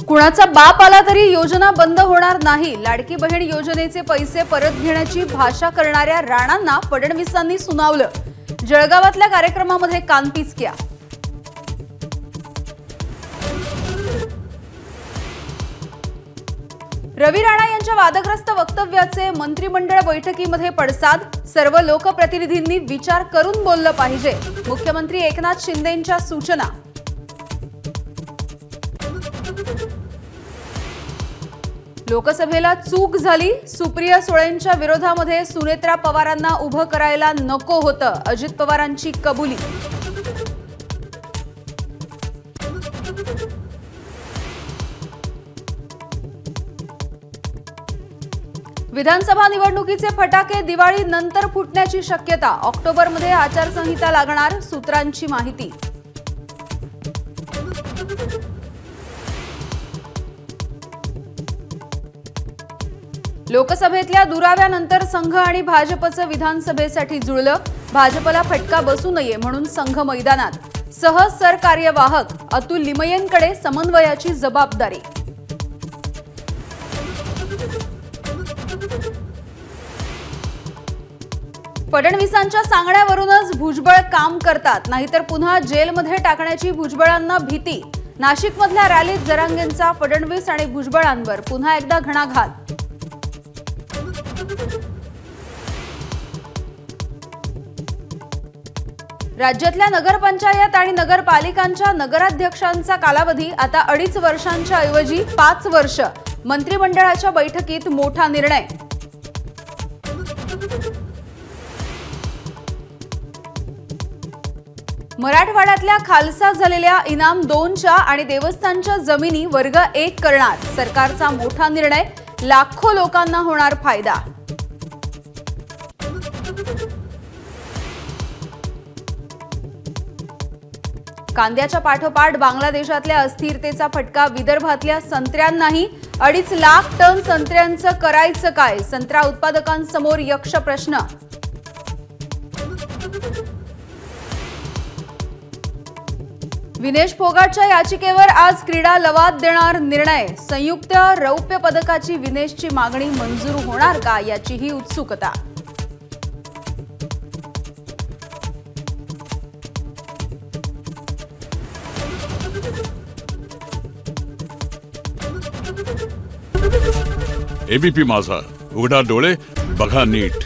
कुणाचा बाप आला तरी योजना बंद होणार नाही। लाडकी बहीण योजनेचे पैसे परत घेण्याची भाषा करणाऱ्या राणांना फडणवीसांनी सुनावलं। जळगावातल्या कार्यक्रमामध्ये कानपिचक्या। रवी राणा यांच्या वादग्रस्त वक्तव्याचे मंत्रिमंडळ बैठकीमध्ये पडसाद। सर्व लोकप्रतिनिधींनी विचार करून बोललं पाहिजे। मुख्यमंत्री एकनाथ शिंदेंच्या सूचना। लोकसभेला चूक झाली। सुप्रिया सुळेंच्या विरोधामध्ये सुनेत्रा पवारांना उभं करायला नको होतं। अजित पवारांची कबुली। विधानसभा निवडणुकीचे फटाके दिवाळी नंतर फुटण्याची शक्यता। ऑक्टोबरमध्ये आचारसंहिता लागणार, सूत्रांची माहिती। लोकसभेतल्या दुराव्यानंतर संघ आणि भाजपचं विधानसभेसाठी जुळलं। भाजपला फटका बसू नये म्हणून संघ मैदानात। सहज सरकार्यवाहक अतुल लिमयेंकडे समन्वयाची जबाबदारी। फडणवीसांच्या सांगण्यावरूनच भुजबळ काम करतात, नाहीतर पुन्हा जेलमध्ये टाकण्याची भुजबळांना भीती। नाशिकमधल्या रॅलीत जरांगेंचा फडणवीस आणि भुजबळांवर पुन्हा एकदा घणाघात। राज्यातल्या नगरपंचायत आणि नगरपालिकांच्या नगराध्यक्षांचा कालावधी आता 2.5 वर्षांच्या ऐवजी 5 वर्ष। मंत्रिमंडळाच्या बैठकीत मोठा निर्णय। मराठवाड्यातल्या खालसा झालेल्या इनाम 2च्या आणि देवस्थानच्या जमिनी वर्ग 1 करणार। सरकारचा मोठा निर्णय। लाखो लोकांना होणार फायदा। कांद्याच्या पाठोपाठ बांगलादेशातल्या अस्थिरतेचा फटका विदर्भातल्या संत्र्यांनाही। 2.5 लाख टन संत्र्यांचं करायचं काय? संत्रा उत्पादकांसमोर यक्ष प्रश्न। विनेश फोगाटच्या याचिकेवर आज क्रीडा लवाद देणार निर्णय। संयुक्त रौप्य पदकाची विनेशची मागणी मंजूर होणार का, याचीही उत्सुकता। एबीपी माझा, उघडा डोळे बघा नीट।